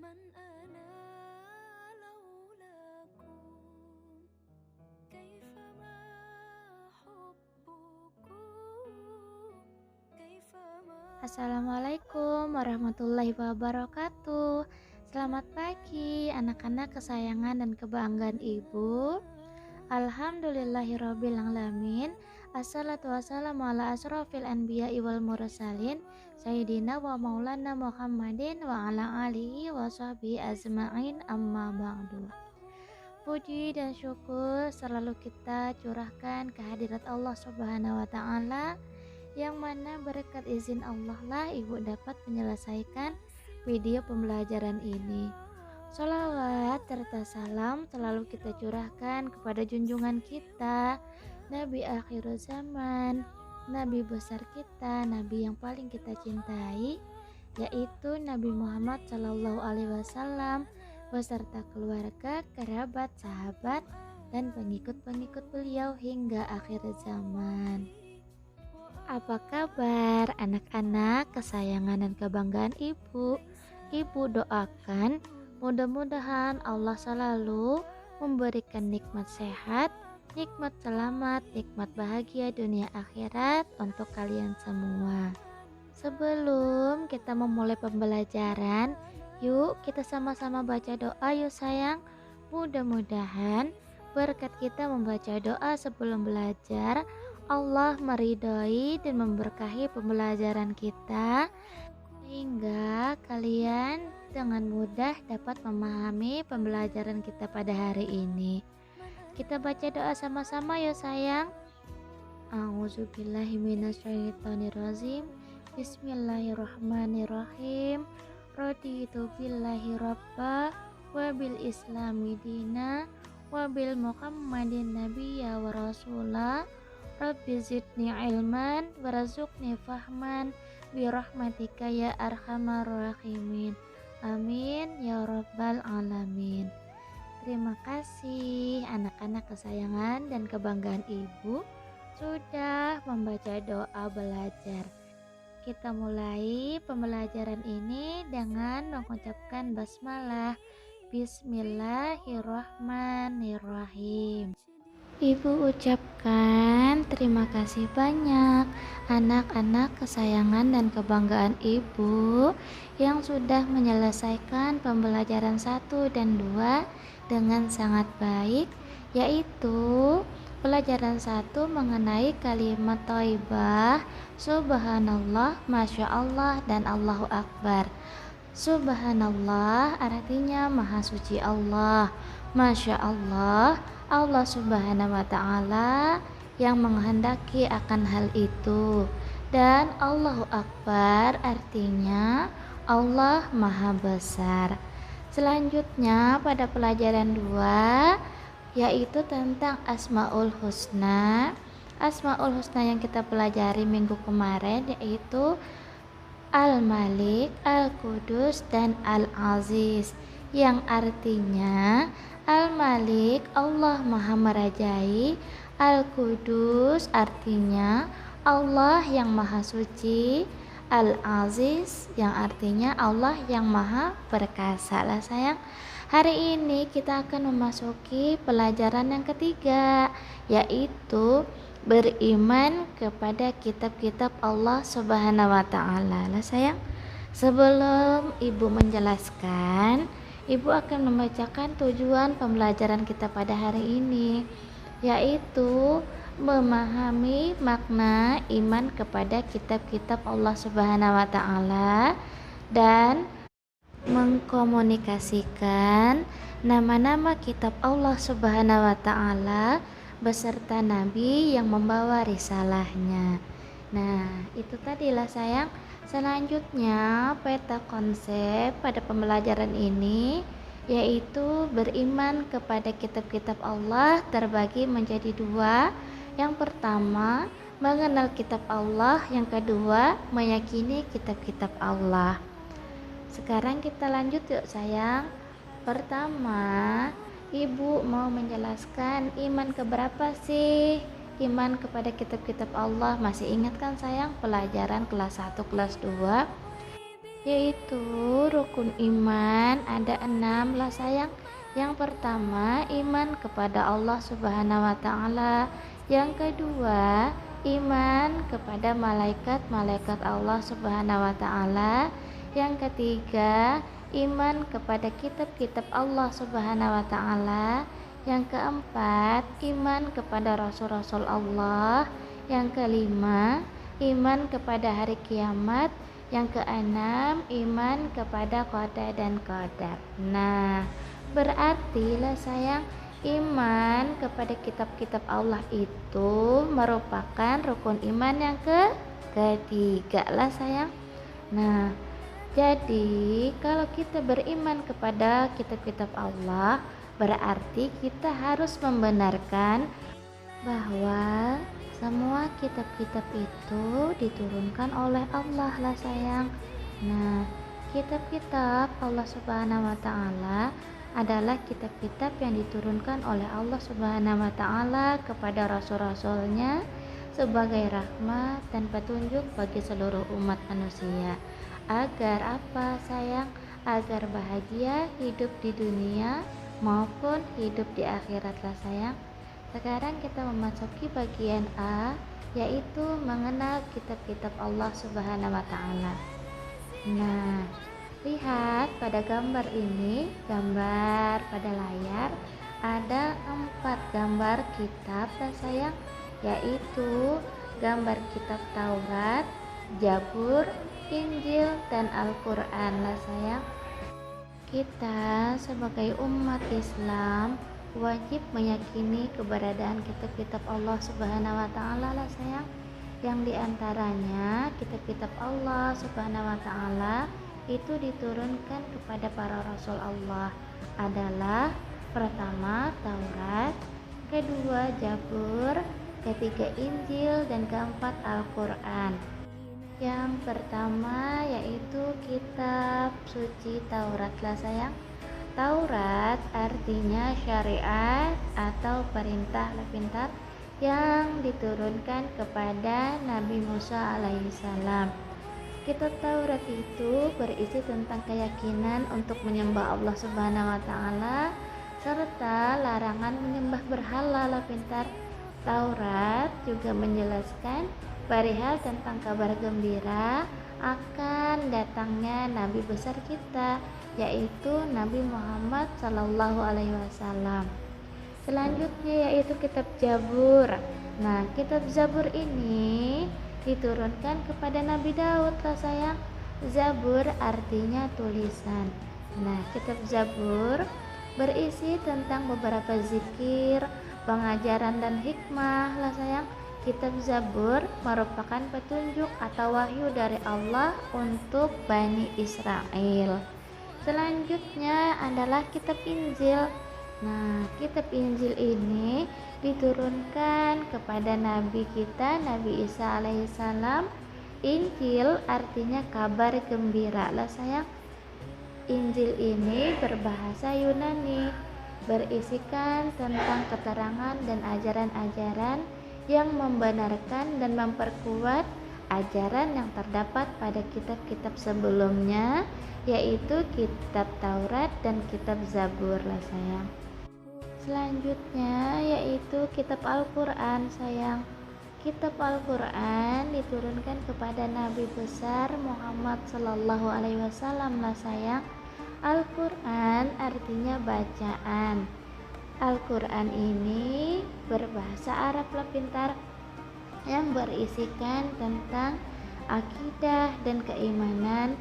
من أنا لولاكم كيفما حبكم كيفما. Assalamualaikum warahmatullahi wabarakatuh. Selamat pagi anak-anak kesayangan dan kebanggaan ibu. Alhamdulillahirabbil alamin. Assalatu wassalamu ala asrofil anbiya'i wal mursalin Sayyidina wa maulana Muhammadin wa ala alihi wa sahbihi azma'in, amma ba'du. Puji dan syukur selalu kita curahkan kehadirat Allah Subhanahu wa ta'ala, yang mana berkat izin Allah lah ibu dapat menyelesaikan video pembelajaran ini. Sholawat serta salam selalu kita curahkan kepada junjungan kita, Nabi akhir zaman, Nabi besar kita, Nabi yang paling kita cintai, yaitu Nabi Muhammad Shallallahu Alaihi Wasallam beserta keluarga, kerabat, sahabat, dan pengikut-pengikut beliau hingga akhir zaman. Apa kabar anak-anak kesayangan dan kebanggaan ibu? Ibu doakan mudah-mudahan Allah selalu memberikan nikmat sehat, nikmat selamat, nikmat bahagia dunia akhirat untuk kalian semua. Sebelum kita memulai pembelajaran, yuk kita sama-sama baca doa yuk sayang. Mudah-mudahan berkat kita membaca doa sebelum belajar, Allah meridhoi dan memberkahi pembelajaran kita, sehingga kalian dengan mudah dapat memahami pembelajaran kita pada hari ini. Kita baca doa sama-sama ya sayang. A'udzubillahi minasyaitonirrajim. Bismillahirrahmanirrahim. Raditu billahi rabba wa bil islami dina wa bil muhammadin nabiyya wa rasulah. Rabbi zidni ilman warzuqni fahman birahmatika ya arhamar rahimin. Amin ya rabbal alamin. Terima kasih anak-anak kesayangan dan kebanggaan ibu sudah membaca doa belajar. Kita mulai pembelajaran ini dengan mengucapkan basmalah. Bismillahirrahmanirrahim. Ibu ucapkan terima kasih banyak anak-anak kesayangan dan kebanggaan ibu yang sudah menyelesaikan pembelajaran 1 dan 2 dengan sangat baik, yaitu pelajaran 1 mengenai kalimat thayyibah, subhanallah, masya Allah, dan Allahu Akbar. Subhanallah artinya maha suci Allah, masya Allah, Allah Subhanahu wa ta'ala yang menghendaki akan hal itu, dan Allahu Akbar artinya Allah maha besar. Selanjutnya pada pelajaran 2 yaitu tentang Asmaul Husna. Asmaul Husna yang kita pelajari minggu kemarin yaitu Al-Malik, Al-Qudus, dan Al-Aziz, yang artinya Al-Malik Allah maha merajai, Al-Qudus artinya Allah yang maha suci, Al-Aziz yang artinya Allah yang maha perkasa lah sayang. Hari ini kita akan memasuki pelajaran yang ketiga, yaitu beriman kepada kitab-kitab Allah Subhanahu wa ta'ala lah sayang. Sebelum ibu menjelaskan, ibu akan membacakan tujuan pembelajaran kita pada hari ini, yaitu memahami makna iman kepada kitab-kitab Allah Subhanahu wa ta'ala dan mengkomunikasikan nama-nama kitab Allah Subhanahu wa ta'ala beserta nabi yang membawa risalahnya. Nah, itu tadilah sayang. Selanjutnya peta konsep pada pembelajaran ini yaitu beriman kepada kitab-kitab Allah terbagi menjadi 2. Yang pertama, mengenal kitab Allah, yang kedua, meyakini kitab-kitab Allah. Sekarang kita lanjut yuk sayang. Pertama, ibu mau menjelaskan iman keberapa sih? Iman kepada kitab-kitab Allah. Masih ingat kan sayang pelajaran kelas 1, kelas 2? Yaitu rukun iman ada 6 lah sayang. Yang pertama iman kepada Allah Subhanahu wa Ta'ala. Yang kedua iman kepada malaikat-malaikat Allah Subhanahu wa Ta'ala. Yang ketiga iman kepada kitab-kitab Allah Subhanahu wa Ta'ala. Yang keempat iman kepada rasul-rasul Allah. Yang kelima iman kepada hari kiamat. Yang keenam iman kepada qada dan qadar. Nah, berarti lah sayang, iman kepada kitab-kitab Allah itu merupakan rukun iman yang ketiga lah sayang. Nah, jadi kalau kita beriman kepada kitab-kitab Allah, berarti kita harus membenarkan bahwa semua kitab-kitab itu diturunkan oleh Allah lah sayang. Nah, kitab-kitab Allah Subhanahu wa Ta'ala adalah kitab-kitab yang diturunkan oleh Allah Subhanahu wa Ta'ala kepada rasul-rasulnya sebagai rahmat dan petunjuk bagi seluruh umat manusia. Agar apa sayang? Agar bahagia hidup di dunia maupun hidup di akhirat lah sayang. Sekarang kita memasuki bagian A, yaitu mengenal kitab-kitab Allah Subhanahu wa Ta'ala. Nah, lihat pada gambar ini, gambar pada layar, ada 4 gambar kitab lah sayang, yaitu gambar kitab Taurat, Zabur, Injil, dan Al-Quran lah sayang. Kita sebagai umat Islam wajib meyakini keberadaan kitab-kitab Allah Subhanahu wa Ta'ala lah sayang. Yang diantaranya kitab-kitab Allah Subhanahu wa Ta'ala itu diturunkan kepada para rasul Allah adalah pertama Taurat, kedua Zabur, ketiga Injil, dan keempat Al-Quran. Yang pertama yaitu kitab suci Taurat lah sayang. Taurat artinya syariat atau perintah lah pintar yang diturunkan kepada Nabi Musa alaihissalam. Kitab Taurat itu berisi tentang keyakinan untuk menyembah Allah Subhanahu wa Ta'ala serta larangan menyembah berhala lah pintar. Taurat juga menjelaskan perihal tentang kabar gembira akan datangnya Nabi besar kita, yaitu Nabi Muhammad Sallallahu Alaihi Wasallam. Selanjutnya yaitu kitab Zabur. Nah, kitab Zabur ini diturunkan kepada Nabi Daud lah sayang. Zabur artinya tulisan. Nah, kitab Zabur berisi tentang beberapa zikir, pengajaran dan hikmah lah sayang. Kitab Zabur merupakan petunjuk atau wahyu dari Allah untuk Bani Israel. Selanjutnya adalah kitab Injil. Nah, kitab Injil ini diturunkan kepada Nabi kita, Nabi Isa alaihissalam. Injil artinya kabar gembira lah sayang. Injil ini berbahasa Yunani, berisikan tentang keterangan dan ajaran-ajaran yang membenarkan dan memperkuat ajaran yang terdapat pada kitab-kitab sebelumnya, yaitu kitab Taurat dan kitab Zabur lah sayang. Selanjutnya yaitu kitab Al-Quran sayang. Kitab Al-Quran diturunkan kepada Nabi besar Muhammad Sallallahu Alaihi Wasallam lah sayang. Al-Quran artinya bacaan. Al-Quran ini berbahasa Arab lah pintar, yang berisikan tentang akidah dan keimanan,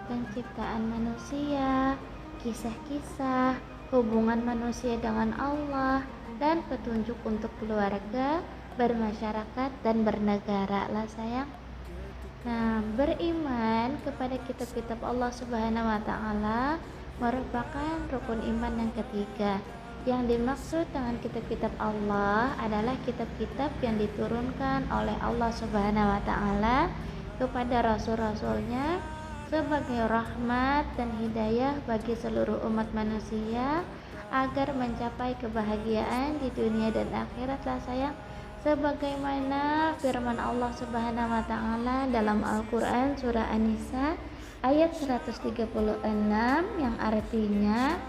penciptaan manusia, kisah-kisah, hubungan manusia dengan Allah, dan petunjuk untuk keluarga, bermasyarakat, dan bernegara lah sayang. Nah, beriman kepada kitab-kitab Allah Subhanahu wa Ta'ala merupakan rukun iman yang ketiga. Yang dimaksud dengan kitab-kitab Allah adalah kitab-kitab yang diturunkan oleh Allah Subhanahu wa Ta'ala kepada rasul-rasulnya sebagai rahmat dan hidayah bagi seluruh umat manusia agar mencapai kebahagiaan di dunia dan akhirat lah sayang. Sebagaimana firman Allah Subhanahu wa Ta'ala dalam Al-Quran surah An-Nisa ayat 136 yang artinya,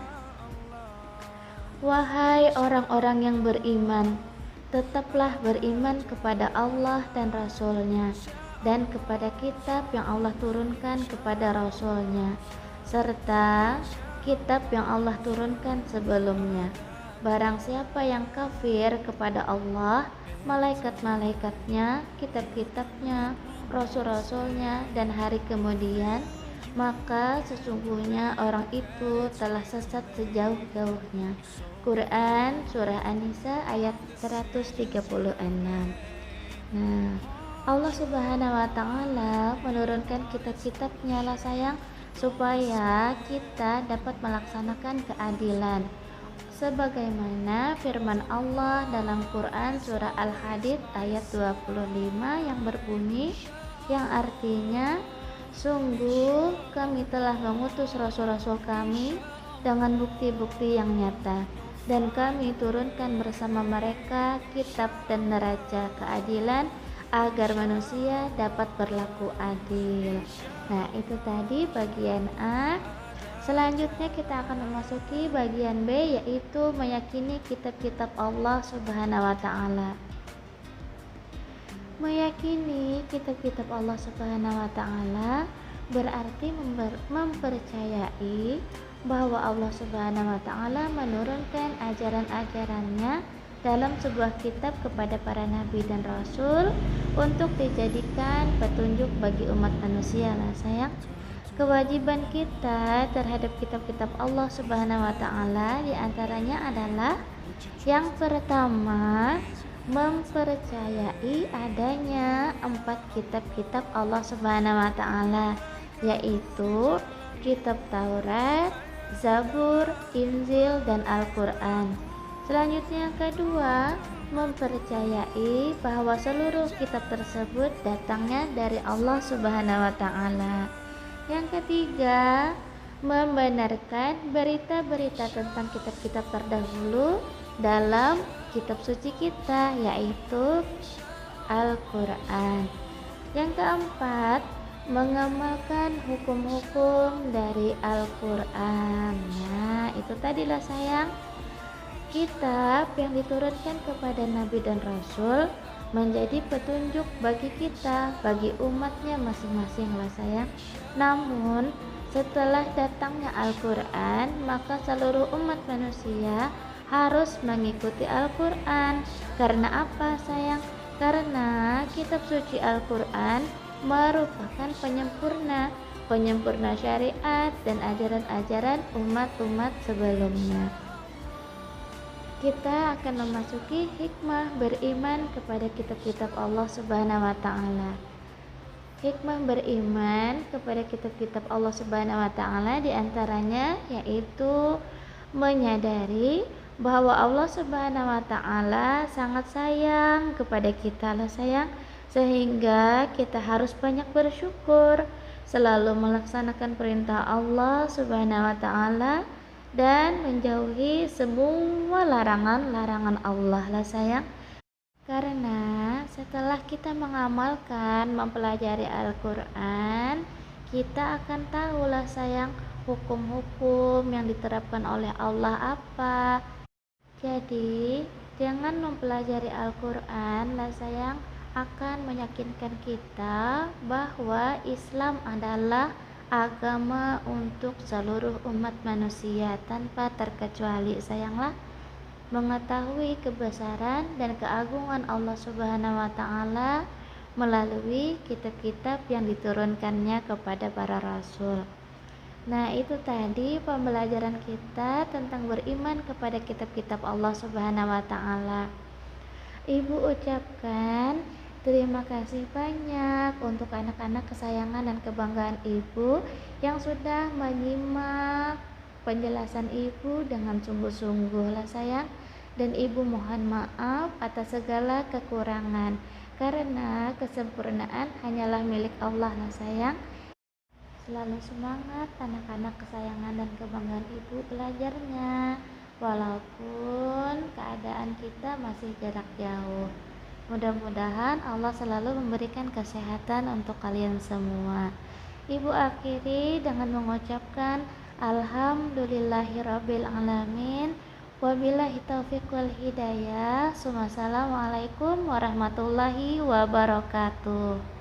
wahai orang-orang yang beriman, tetaplah beriman kepada Allah dan Rasul-Nya dan kepada kitab yang Allah turunkan kepada Rasul-Nya serta kitab yang Allah turunkan sebelumnya. Barang siapa yang kafir kepada Allah, malaikat-malaikatnya, kitab-kitabnya, rasul-rasulnya, dan hari kemudian, maka sesungguhnya orang itu telah sesat sejauh-jauhnya. Quran Surah An-Nisa ayat 136. Nah, Allah Subhanahu wa Ta'ala menurunkan kitab-kitabnya lah sayang, supaya kita dapat melaksanakan keadilan. Sebagaimana firman Allah dalam Quran Surah Al-Hadid ayat 25 yang berbunyi, yang artinya, sungguh kami telah mengutus rasul-rasul kami dengan bukti-bukti yang nyata, dan kami turunkan bersama mereka kitab dan neraca keadilan agar manusia dapat berlaku adil. Nah, itu tadi bagian A. Selanjutnya kita akan memasuki bagian B, yaitu meyakini kitab-kitab Allah Subhanahu wa Ta'ala. Meyakini kitab-kitab Allah Subhanahu wa Ta'ala berarti mempercayai bahwa Allah Subhanahu wa Ta'ala menurunkan ajaran-ajarannya dalam sebuah kitab kepada para nabi dan rasul untuk dijadikan petunjuk bagi umat manusia lah sayang. Kewajiban kita terhadap kitab-kitab Allah Subhanahu wa Ta'ala diantaranya adalah, yang pertama, mempercayai adanya 4 kitab-kitab Allah Subhanahu wa Ta'ala, yaitu kitab Taurat, Zabur, Injil, dan Al-Quran. Selanjutnya yang kedua, mempercayai bahwa seluruh kitab tersebut datangnya dari Allah Subhanahu wa Ta'ala. Yang ketiga, membenarkan berita-berita tentang kitab-kitab terdahulu dalam kitab suci kita, yaitu Al-Quran. Yang keempat, mengamalkan hukum-hukum dari Al-Quran. Nah, itu tadilah sayang, kitab yang diturunkan kepada Nabi dan Rasul menjadi petunjuk bagi kita, bagi umatnya masing-masing lah sayang. Namun setelah datangnya Al-Quran, maka seluruh umat manusia harus mengikuti Al-Quran. Karena apa sayang? Karena kitab suci Al-Quran merupakan penyempurna syariat dan ajaran-ajaran umat-umat sebelumnya. Kita akan memasuki hikmah beriman kepada kitab-kitab Allah Subhanahu wa Ta'ala. Hikmah beriman kepada kitab-kitab Allah Subhanahu wa Ta'ala diantaranya yaitu menyadari bahwa Allah Subhanahu wa Ta'ala sangat sayang kepada kita lah sayang, sehingga kita harus banyak bersyukur, selalu melaksanakan perintah Allah Subhanahu wa Ta'ala dan menjauhi semua larangan-larangan Allah lah sayang. Karena setelah kita mengamalkan, mempelajari Al-Quran, kita akan tahu lah sayang hukum-hukum yang diterapkan oleh Allah apa. Jadi jangan mempelajari Al-Quran lah sayang akan meyakinkan kita bahwa Islam adalah agama untuk seluruh umat manusia tanpa terkecuali sayanglah. Mengetahui kebesaran dan keagungan Allah Subhanahu wa Ta'ala melalui kitab-kitab yang diturunkannya kepada para rasul. Nah, itu tadi pembelajaran kita tentang beriman kepada kitab-kitab Allah Subhanahu wa Ta'ala. Ibu ucapkan terima kasih banyak untuk anak-anak kesayangan dan kebanggaan Ibu yang sudah menyimak penjelasan Ibu dengan sungguh-sungguh lah sayang. Dan Ibu mohon maaf atas segala kekurangan, karena kesempurnaan hanyalah milik Allah lah sayang. Selalu semangat anak-anak kesayangan dan kebanggaan Ibu belajarnya, walaupun keadaan kita masih jarak jauh. Mudah-mudahan Allah selalu memberikan kesehatan untuk kalian semua. Ibu akhiri dengan mengucapkan Alhamdulillahirabbil alamin. Wabillahi taufiq wal hidayah. Wassalamualaikum warahmatullahi wabarakatuh.